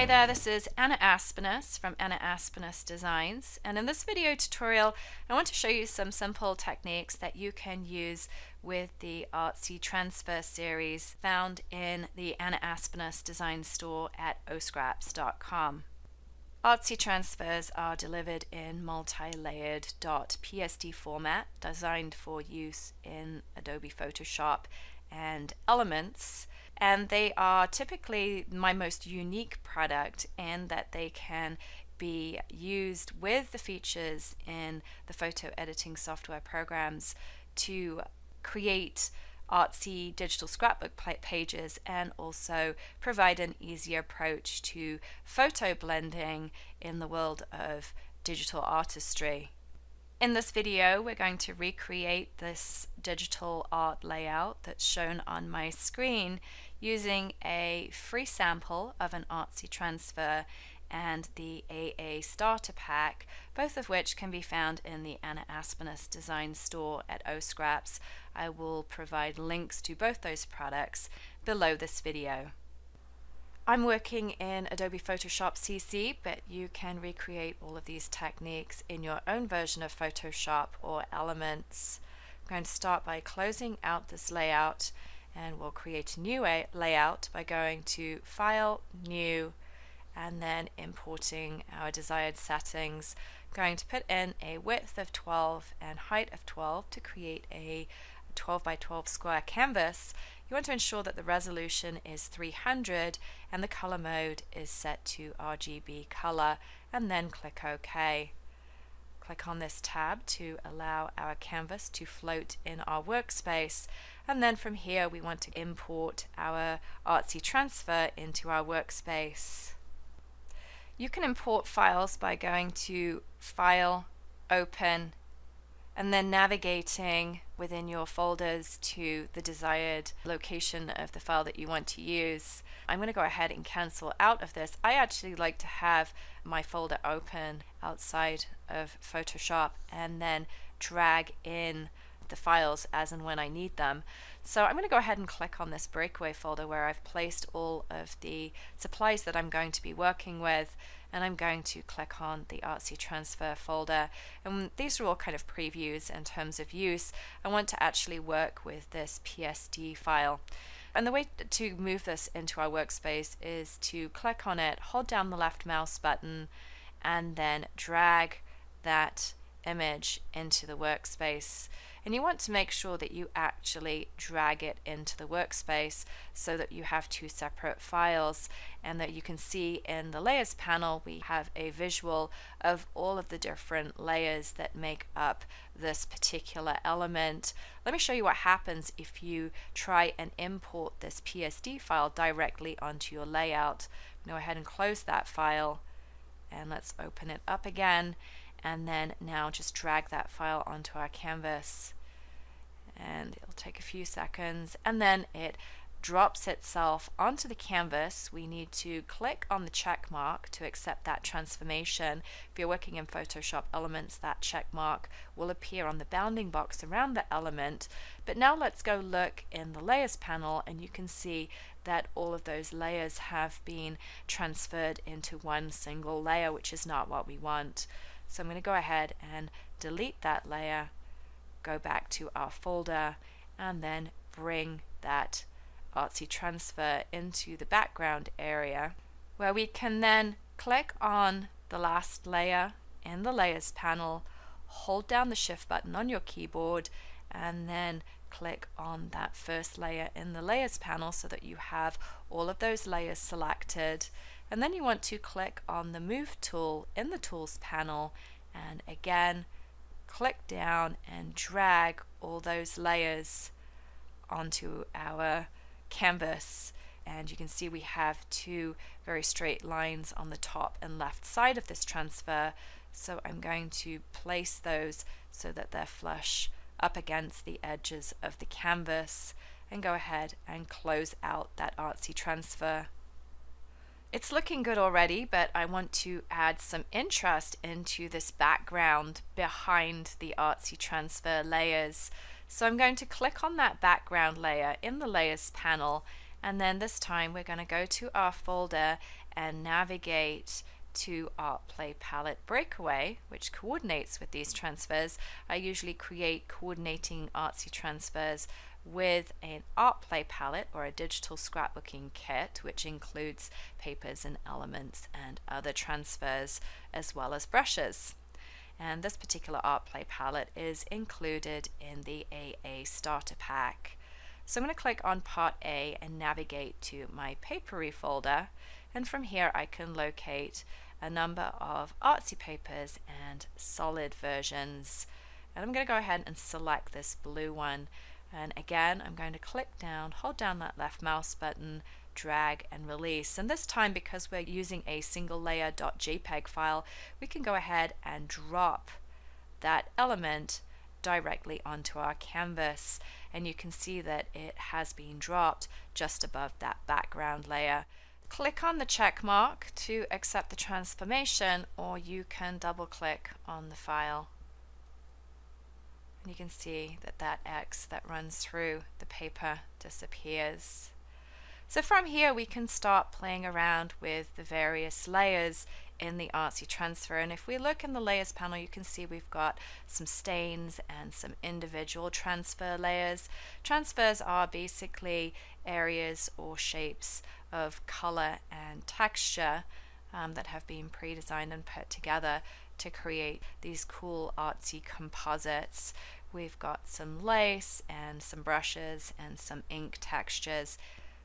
Hi there, this is Anna Aspnes from Anna Aspnes Designs, and in this video tutorial I want to show you some simple techniques that you can use with the ArtsyTransfer series found in the Anna Aspnes Design store at oscraps.com. ArtsyTransfers are delivered in multi-layered .psd format designed for use in Adobe Photoshop and Elements, and they are typically my most unique product in that they can be used with the features in the photo editing software programs to create artsy digital scrapbook pages and also provide an easy approach to photo blending in the world of digital artistry. In this video, we're going to recreate this digital art layout that's shown on my screen using a free sample of an ArtsyTransfer and the AA Starter Pack, both of which can be found in the Anna Aspnes Design store at Oscraps. I will provide links to both those products below this video. I'm working in Adobe Photoshop CC, but you can recreate all of these techniques in your own version of Photoshop or Elements. I'm going to start by closing out this layout, and we'll create a new layout by going to File, New, and then importing our desired settings. I'm going to put in a width of 12 and height of 12 to create a 12 by 12 square canvas. You want to ensure that the resolution is 300 and the color mode is set to RGB color, and then click OK. Click on this tab to allow our canvas to float in our workspace, and then from here we want to import our ArtsyTransfer into our workspace. You can import files by going to File, Open, and then navigating within your folders to the desired location of the file that you want to use. I'm going to go ahead and cancel out of this. I actually like to have my folder open outside of Photoshop and then drag in the files as and when I need them. So I'm going to go ahead and click on this breakaway folder where I've placed all of the supplies that I'm going to be working with, and I'm going to click on the ArtsyTransfer folder. And these are all kind of previews in terms of use. I want to actually work with this PSD file. And the way to move this into our workspace is to click on it, hold down the left mouse button, and then drag that image into the workspace. And you want to make sure that you actually drag it into the workspace so that you have two separate files, and that you can see in the layers panel we have a visual of all of the different layers that make up this particular element. Let me show you what happens if you try and import this PSD file directly onto your layout. Go ahead and close that file, and let's open it up again. And then now just drag that file onto our canvas, and it'll take a few seconds, and then it drops itself onto the canvas. We need to click on the check mark to accept that transformation. If you're working in Photoshop Elements, that check mark will appear on the bounding box around the element. But now let's go look in the layers panel, and you can see that all of those layers have been transferred into one single layer, which is not what we want. So I'm going to go ahead and delete that layer, go back to our folder, and then bring that ArtsyTransfer into the background area, where we can then click on the last layer in the layers panel, hold down the shift button on your keyboard, and then click on that first layer in the layers panel so that you have all of those layers selected. And then you want to click on the move tool in the tools panel, and again click down and drag all those layers onto our canvas. And you can see we have two very straight lines on the top and left side of this transfer, so I'm going to place those so that they're flush up against the edges of the canvas, and go ahead and close out that ArtsyTransfer. It's looking good already, but I want to add some interest into this background behind the ArtsyTransfer layers. So I'm going to click on that background layer in the layers panel, and then this time we're going to go to our folder and navigate to Art Play Palette Breakaway, which coordinates with these transfers, I usually create coordinating ArtsyTransfers with an Art Play palette or a digital scrapbooking kit, which includes papers and elements and other transfers as well as brushes. And this particular Art Play palette is included in the AA starter pack. So I'm going to click on part A and navigate to my papery folder, and from here I can locate a number of Artsy papers and solid versions. And I'm going to go ahead and select this blue one. And again, I'm going to click down, hold down that left mouse button, drag and release. And this time, because we're using a single layer .jpeg file, we can go ahead and drop that element directly onto our canvas. And you can see that it has been dropped just above that background layer. Click on the check mark to accept the transformation, or you can double click on the file. And you can see that that X that runs through the paper disappears. So from here we can start playing around with the various layers in the ArtsyTransfer. And if we look in the layers panel, you can see we've got some stains and some individual transfer layers. Transfers are basically areas or shapes of color and texture that have been pre-designed and put together to create these cool artsy composites. We've got some lace and some brushes and some ink textures.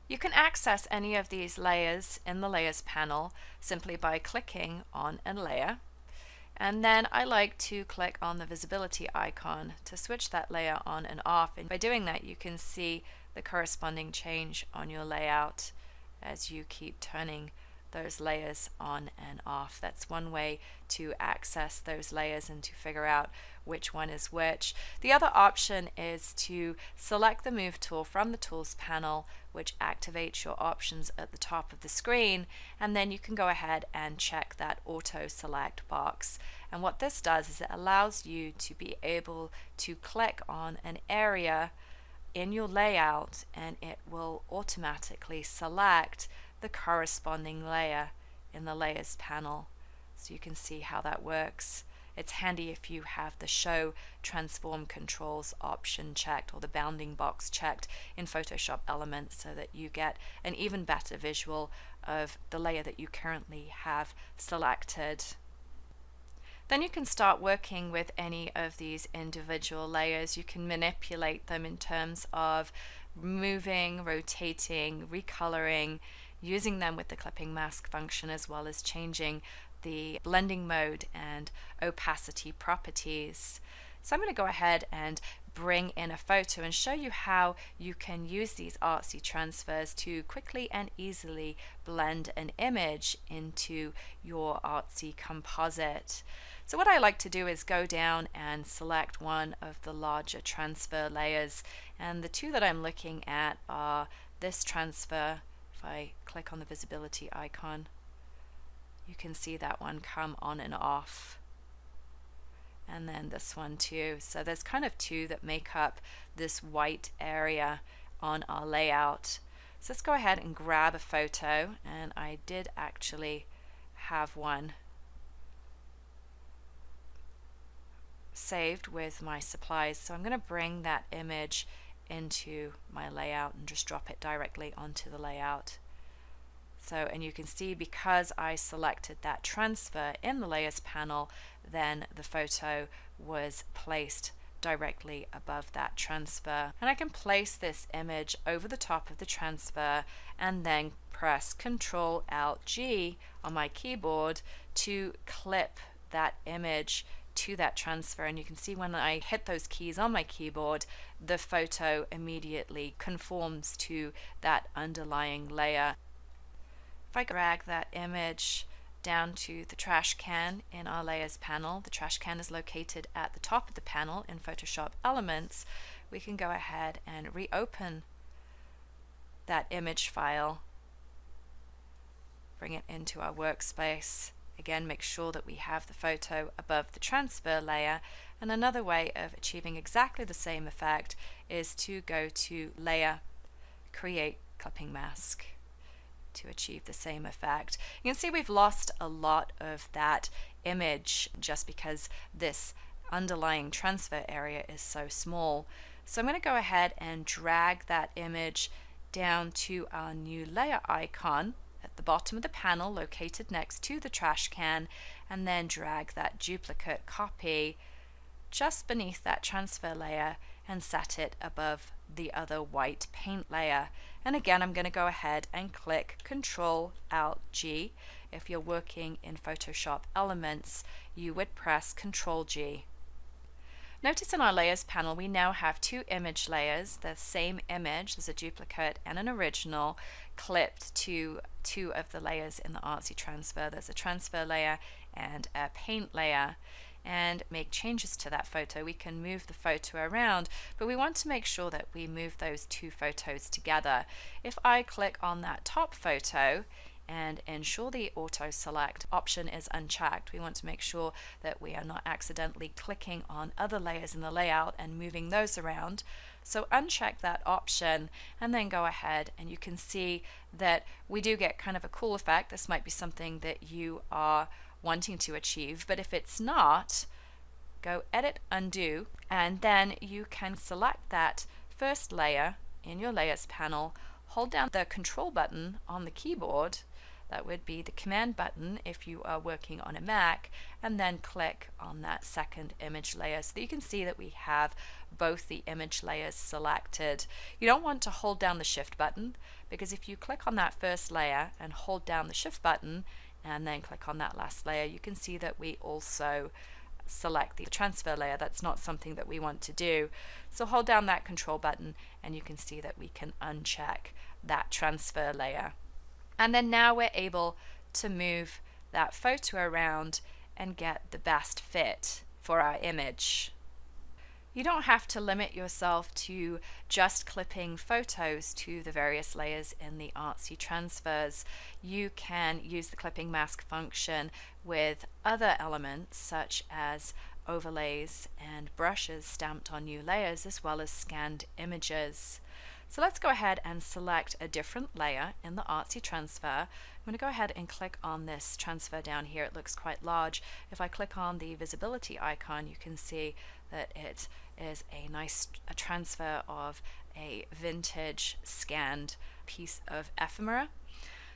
You can access any of these layers in the layers panel simply by clicking on a layer, and then I like to click on the visibility icon to switch that layer on and off, and by doing that you can see the corresponding change on your layout as you keep turning those layers on and off. That's one way to access those layers and to figure out which one is which. The other option is to select the Move tool from the Tools panel, which activates your options at the top of the screen, and then you can go ahead and check that Auto Select box. And what this does is it allows you to be able to click on an area in your layout, and it will automatically select the corresponding layer in the layers panel. So you can see how that works. It's handy if you have the Show Transform Controls option checked, or the bounding box checked in Photoshop Elements, so that you get an even better visual of the layer that you currently have selected. Then you can start working with any of these individual layers. You can manipulate them in terms of moving, rotating, recoloring, using them with the clipping mask function, as well as changing the blending mode and opacity properties. So I'm going to go ahead and bring in a photo and show you how you can use these ArtsyTransfers to quickly and easily blend an image into your artsy composite. So what I like to do is go down and select one of the larger transfer layers, and the two that I'm looking at are this transfer. If I click on the visibility icon, you can see that one come on and off, and then this one too. So there's kind of two that make up this white area on our layout. So let's go ahead and grab a photo, and I did actually have one saved with my supplies, so I'm going to bring that image into my layout and just drop it directly onto the layout. So, and you can see because I selected that transfer in the layers panel, then the photo was placed directly above that transfer. And I can place this image over the top of the transfer and then press Ctrl-Alt-G on my keyboard to clip that image to that transfer. And you can see when I hit those keys on my keyboard, the photo immediately conforms to that underlying layer. If I drag that image down to the trash can in our layers panel, the trash can is located at the top of the panel in Photoshop Elements, we can go ahead and reopen that image file, bring it into our workspace. Again, make sure that we have the photo above the transfer layer. And another way of achieving exactly the same effect is to go to Layer, Create Clipping Mask. to achieve the same effect. You can see we've lost a lot of that image just because this underlying transfer area is so small. So I'm going to go ahead and drag that image down to our new layer icon at the bottom of the panel located next to the trash can, and then drag that duplicate copy just beneath that transfer layer and set it above the other white paint layer. And again, I'm going to go ahead and click Ctrl Alt G. If you're working in Photoshop Elements, you would press Ctrl G. Notice in our layers panel we now have two image layers, the same image, there's a duplicate and an original, clipped to two of the layers in the ArtsyTransfer. There's a transfer layer and a paint layer. And make changes to that photo. We can move the photo around, but we want to make sure that we move those two photos together. If I click on that top photo and ensure the auto select option is unchecked, we want to make sure that we are not accidentally clicking on other layers in the layout and moving those around. So uncheck that option and then go ahead, and you can see that we do get kind of a cool effect. This might be something that you are wanting to achieve, but if it's not, go Edit, Undo, and then you can select that first layer in your layers panel, hold down the Control button on the keyboard, that would be the Command button if you are working on a Mac, and then click on that second image layer so that you can see that we have both the image layers selected. You don't want to hold down the Shift button, because if you click on that first layer and hold down the Shift button and then click on that last layer, you can see that we also select the transfer layer. That's not something that we want to do. So hold down that Control button and you can see that we can uncheck that transfer layer. And then now we're able to move that photo around and get the best fit for our image. You don't have to limit yourself to just clipping photos to the various layers in the ArtsyTransfers. You can use the clipping mask function with other elements such as overlays and brushes stamped on new layers, as well as scanned images. So let's go ahead and select a different layer in the ArtsyTransfer. I'm going to go ahead and click on this transfer down here. It looks quite large. If I click on the visibility icon, you can see that it is a nice transfer of a vintage scanned piece of ephemera.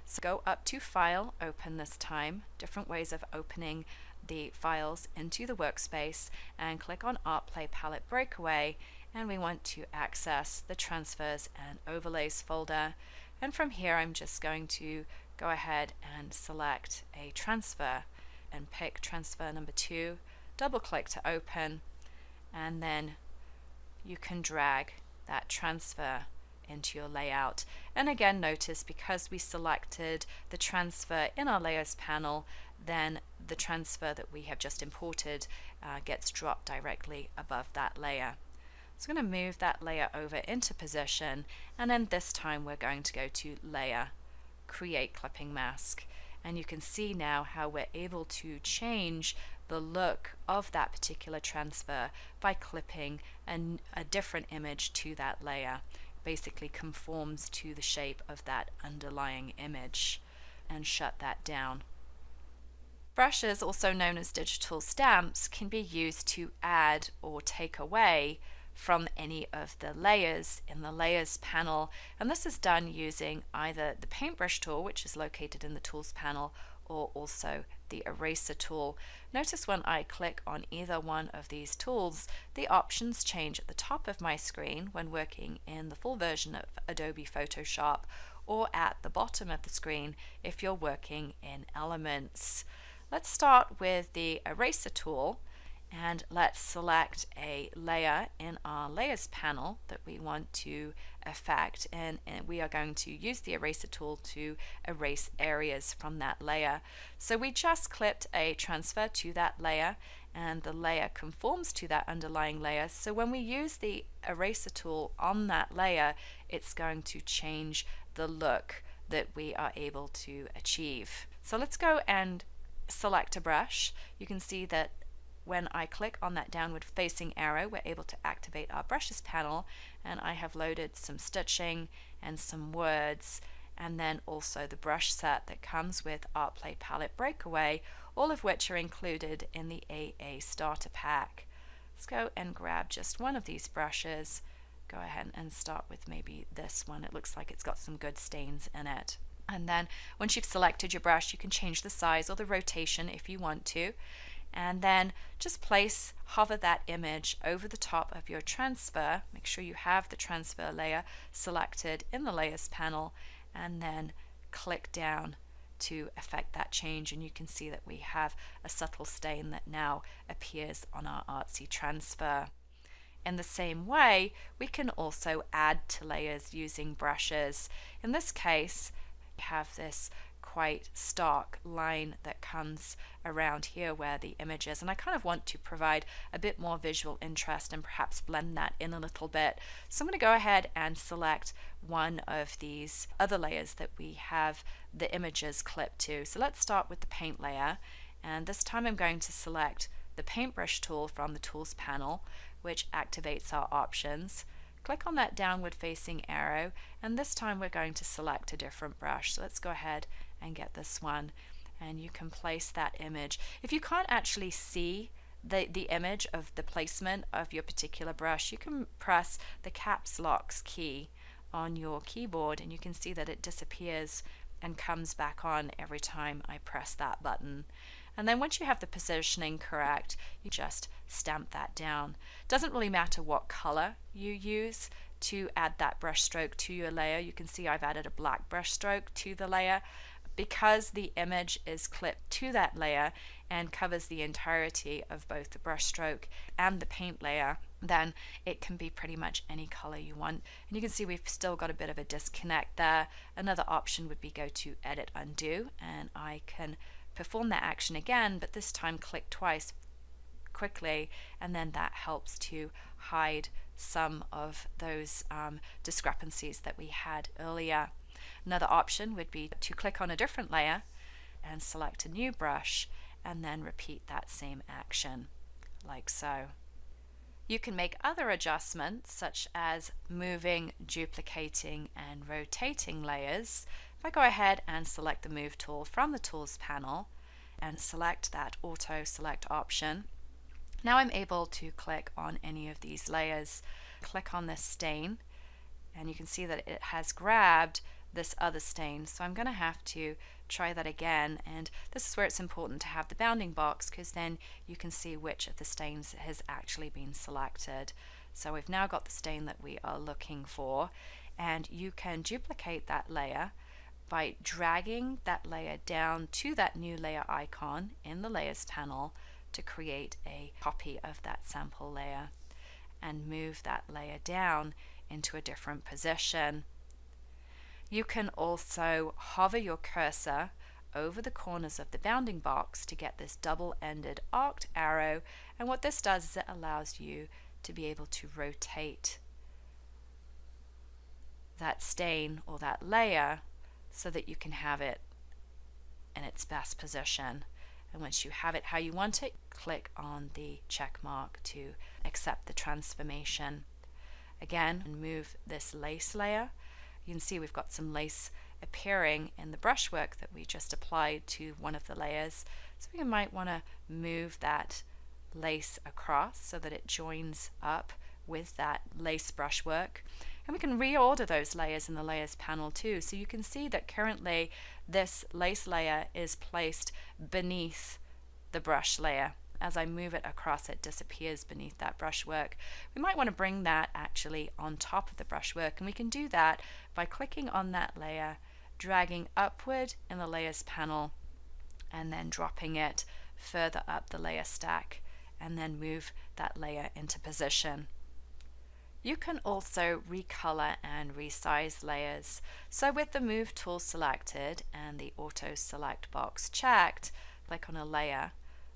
So go up to File, Open this time, different ways of opening the files into the workspace, and click on Art Play Palette Breakaway, and we want to access the Transfers and Overlays folder. And from here I'm just going to go ahead and select a transfer and pick transfer number 2, double click to open, and then you can drag that transfer into your layout. And again, notice because we selected the transfer in our layers panel, then the transfer that we have just imported gets dropped directly above that layer. So I'm going to move that layer over into position, and then this time we're going to go to Layer, Create Clipping Mask, and you can see now how we're able to change the look of that particular transfer by clipping a different image to that layer. Basically conforms to the shape of that underlying image, and shut that down. Brushes, also known as digital stamps, can be used to add or take away from any of the layers in the layers panel, and this is done using either the paintbrush tool, which is located in the tools panel, or also the eraser tool. Notice when I click on either one of these tools, the options change at the top of my screen when working in the full version of Adobe Photoshop, or at the bottom of the screen if you're working in Elements. Let's start with the eraser tool, and let's select a layer in our layers panel that we want to affect, and we are going to use the eraser tool to erase areas from that layer. So we just clipped a transfer to that layer, and the layer conforms to that underlying layer. So when we use the eraser tool on that layer, it's going to change the look that we are able to achieve. So let's go and select a brush. You can see that when I click on that downward facing arrow, we're able to activate our brushes panel, and I have loaded some stitching and some words, and then also the brush set that comes with ArtPlay Palette Breakaway, all of which are included in the AA starter pack. Let's go and grab just one of these brushes. Go ahead and start with maybe this one. It looks like it's got some good stains in it. And then once you've selected your brush, you can change the size or the rotation if you want to. And then just hover that image over the top of your transfer. Make sure you have the transfer layer selected in the layers panel, and then click down to affect that change, and you can see that we have a subtle stain that now appears on our ArtsyTransfer. In the same way, we can also add to layers using brushes. In this case, we have this quite stark line that comes around here where the image is, and I kind of want to provide a bit more visual interest and perhaps blend that in a little bit. So I'm going to go ahead and select one of these other layers that we have the images clipped to. So let's start with the paint layer, and this time I'm going to select the paintbrush tool from the tools panel, which activates our options. Click on that downward facing arrow, and this time we're going to select a different brush. So let's go ahead and get this one, and you can place that image. If you can't actually see the image of the placement of your particular brush, you can press the caps lock key on your keyboard, and you can see that it disappears and comes back on every time I press that button. And then once you have the positioning correct, you just stamp that down. Doesn't really matter what color you use to add that brush stroke to your layer. You can see I've added a black brush stroke to the layer. Because the image is clipped to that layer and covers the entirety of both the brush stroke and the paint layer, then it can be pretty much any color you want. And you can see we've still got a bit of a disconnect there. Another option would be go to Edit Undo, and I can perform that action again, but this time click twice quickly, and then that helps to hide some of those discrepancies that we had earlier. Another option would be to click on a different layer and select a new brush, and then repeat that same action like so. You can make other adjustments such as moving, duplicating, and rotating layers. If I go ahead and select the Move tool from the Tools panel and select that Auto Select option, now I'm able to click on any of these layers. Click on this stain, and you can see that it has grabbed this other stain. So I'm going to have to try that again, and this is where it's important to have the bounding box, because then you can see which of the stains has actually been selected. So we've now got the stain that we are looking for, and you can duplicate that layer by dragging that layer down to that new layer icon in the Layers panel to create a copy of that sample layer, and move that layer down into a different position. You can also hover your cursor over the corners of the bounding box to get this double-ended arced arrow, and what this does is it allows you to be able to rotate that stain or that layer so that you can have it in its best position. And once you have it how you want it, click on the check mark to accept the transformation. Again, move this lace layer. You can see we've got some lace appearing in the brushwork that we just applied to one of the layers. So we might want to move that lace across so that it joins up with that lace brushwork. And we can reorder those layers in the Layers panel too. So you can see that currently this lace layer is placed beneath the brush layer. As I move it across, it disappears beneath that brushwork. We might want to bring that actually on top of the brushwork, and we can do that by clicking on that layer, dragging upward in the Layers panel, and then dropping it further up the layer stack, and then move that layer into position. You can also recolor and resize layers. So with the Move tool selected and the Auto Select box checked, click on a layer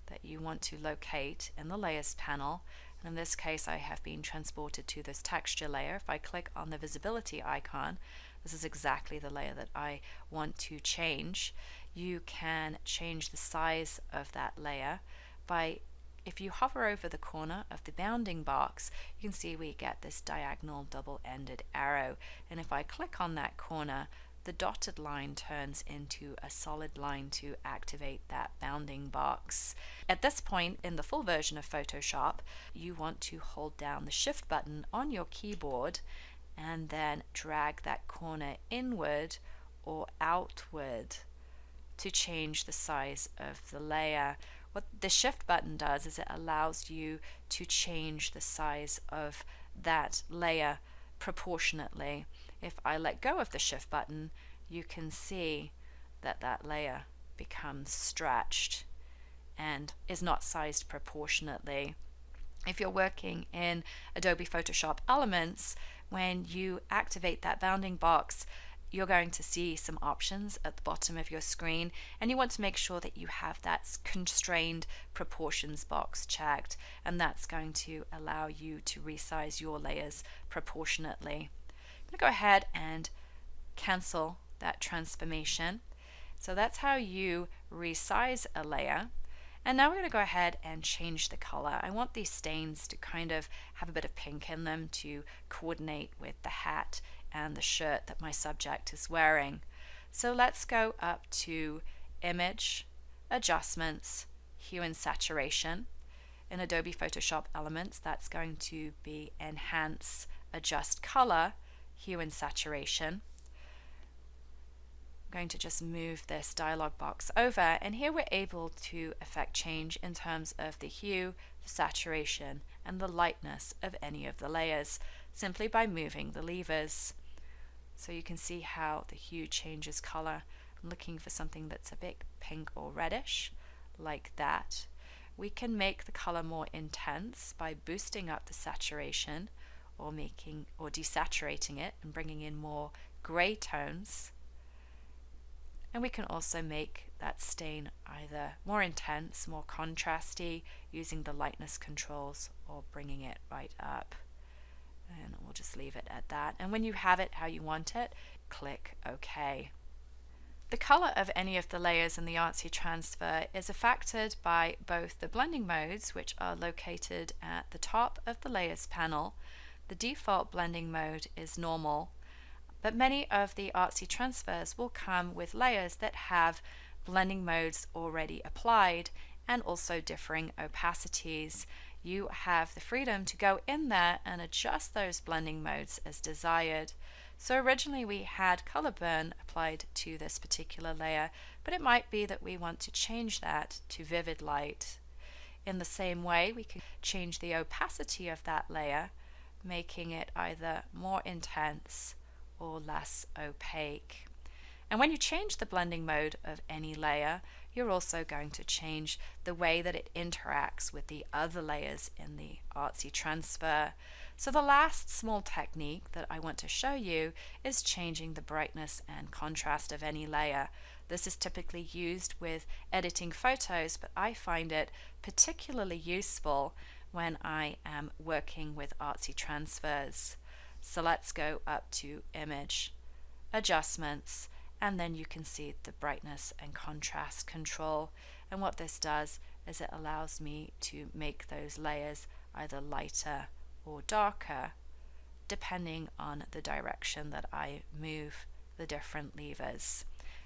that you want to locate in the Layers panel. And in this case, I have been transported to this texture layer. If I click on the visibility icon, this is exactly the layer that I want to change. You can change the size of that layer by, if you hover over the corner of the bounding box, you can see we get this diagonal double-ended arrow. And if I click on that corner, the dotted line turns into a solid line to activate that bounding box. At this point in the full version of Photoshop, you want to hold down the Shift button on your keyboard and then drag that corner inward or outward to change the size of the layer. What the Shift button does is it allows you to change the size of that layer proportionately. If I let go of the Shift button, you can see that that layer becomes stretched and is not sized proportionately. If you're working in Adobe Photoshop Elements, when you activate that bounding box, you're going to see some options at the bottom of your screen, and you want to make sure that you have that constrained proportions box checked, and that's going to allow you to resize your layers proportionately. I'm going to go ahead and cancel that transformation. So that's how you resize a layer. And now we're going to go ahead and change the color. I want these stains to kind of have a bit of pink in them to coordinate with the hat and the shirt that my subject is wearing. So let's go up to Image, Adjustments, Hue and Saturation. In Adobe Photoshop Elements, that's going to be Enhance, Adjust Color, Hue and Saturation. I'm going to just move this dialog box over, and here we're able to effect change in terms of the hue, the saturation, and the lightness of any of the layers simply by moving the levers. So you can see how the hue changes color. I'm looking for something that's a bit pink or reddish, like that. We can make the color more intense by boosting up the saturation or desaturating it and bringing in more gray tones. And we can also make that stain either more intense, more contrasty, using the lightness controls, or bringing it right up. And we'll just leave it at that. And when you have it how you want it, click OK. The color of any of the layers in the ArtsyTransfer is affected by both the blending modes, which are located at the top of the Layers panel. The default blending mode is normal, but many of the ArtsyTransfers will come with layers that have blending modes already applied and also differing opacities. You have the freedom to go in there and adjust those blending modes as desired. So originally we had color burn applied to this particular layer, but it might be that we want to change that to vivid light. In the same way, we can change the opacity of that layer, making it either more intense or less opaque. And when you change the blending mode of any layer, you're also going to change the way that it interacts with the other layers in the ArtsyTransfer. So the last small technique that I want to show you is changing the brightness and contrast of any layer. This is typically used with editing photos, but I find it particularly useful when I am working with ArtsyTransfers. So let's go up to Image, Adjustments, and then you can see the brightness and contrast control. And what this does is it allows me to make those layers either lighter or darker depending on the direction that I move the different levers.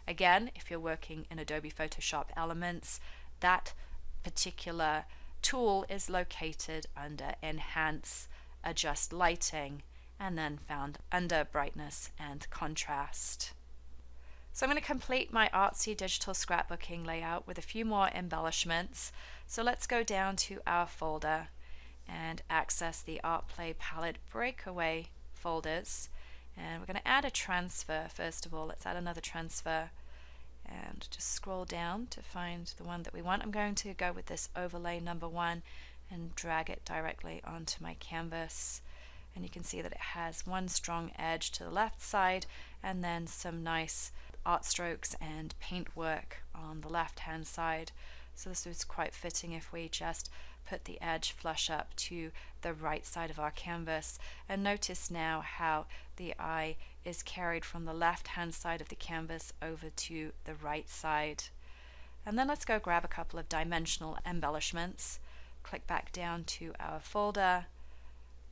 Again, if you're working in Adobe Photoshop Elements, that particular tool is located under Enhance, Adjust Lighting, and then found under Brightness and Contrast. So I'm going to complete my Artsy digital scrapbooking layout with a few more embellishments. So let's go down to our folder and access the ArtPlay Palette Breakaway folders. And we're going to add a transfer first of all. Let's add another transfer and just scroll down to find the one that we want. I'm going to go with this overlay number 1 and drag it directly onto my canvas. And you can see that it has one strong edge to the left side and then some nice art strokes and paint work on the left hand side. So this is quite fitting if we just put the edge flush up to the right side of our canvas. And notice now how the eye is carried from the left hand side of the canvas over to the right side. And then let's go grab a couple of dimensional embellishments. Click back down to our folder,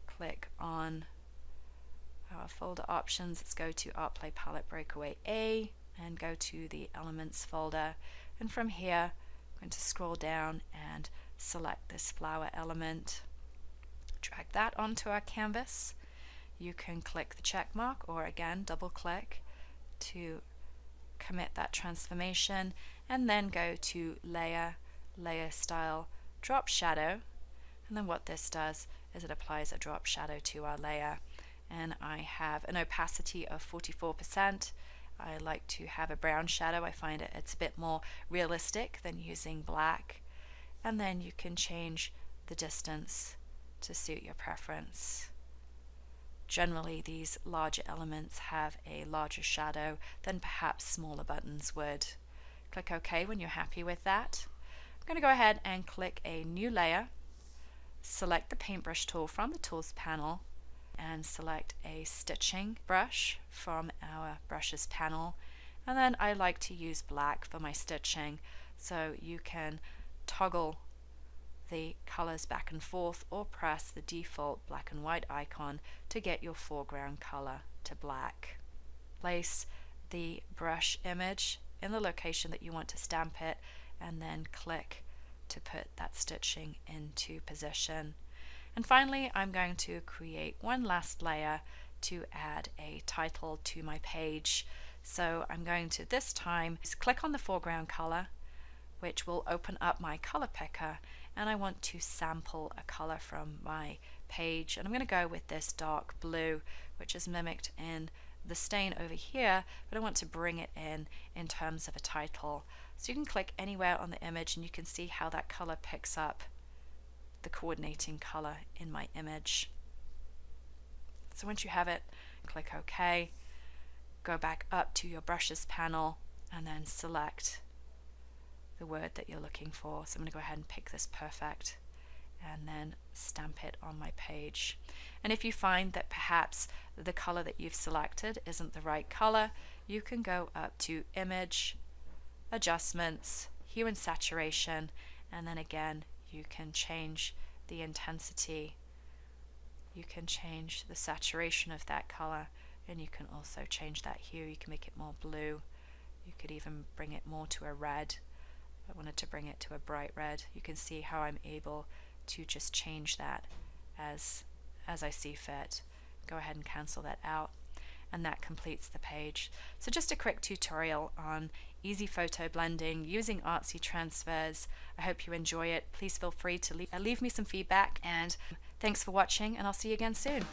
click on our folder options, let's go to Art Play Palette Breakaway A and go to the Elements folder. And from here, I'm going to scroll down and select this flower element. Drag that onto our canvas. You can click the check mark or again double click to commit that transformation, and then go to Layer, Layer Style, Drop Shadow. And then what this does is it applies a drop shadow to our layer. And I have an opacity of 44%. I like to have a brown shadow. I find it's a bit more realistic than using black. And then you can change the distance to suit your preference. Generally, these larger elements have a larger shadow than perhaps smaller buttons would. Click OK when you're happy with that. I'm going to go ahead and click a new layer, select the paintbrush tool from the Tools panel, and select a stitching brush from our brushes panel. And then I like to use black for my stitching, so you can toggle the colors back and forth or press the default black and white icon to get your foreground color to black. Place the brush image in the location that you want to stamp it, and then click to put that stitching into position. And finally, I'm going to create one last layer to add a title to my page. So I'm going to this time click on the foreground color, which will open up my color picker, and I want to sample a color from my page, and I'm going to go with this dark blue, which is mimicked in the stain over here, but I want to bring it in terms of a title. So you can click anywhere on the image and you can see how that color picks up the coordinating color in my image. So once you have it, click OK, go back up to your brushes panel, and then select the word that you're looking for. So I'm going to go ahead and pick this perfect and then stamp it on my page. And if you find that perhaps the color that you've selected isn't the right color, you can go up to Image, Adjustments, Hue and Saturation, and then again you can change the intensity. You can change the saturation of that color, and you can also change that hue. You can make it more blue. You could even bring it more to a red. I wanted to bring it to a bright red. You can see how I'm able to just change that as I see fit. Go ahead and cancel that out, and that completes the page. So just a quick tutorial on easy photo blending using ArtsyTransfers. I hope you enjoy it. Please feel free to leave me some feedback, and thanks for watching, and I'll see you again soon.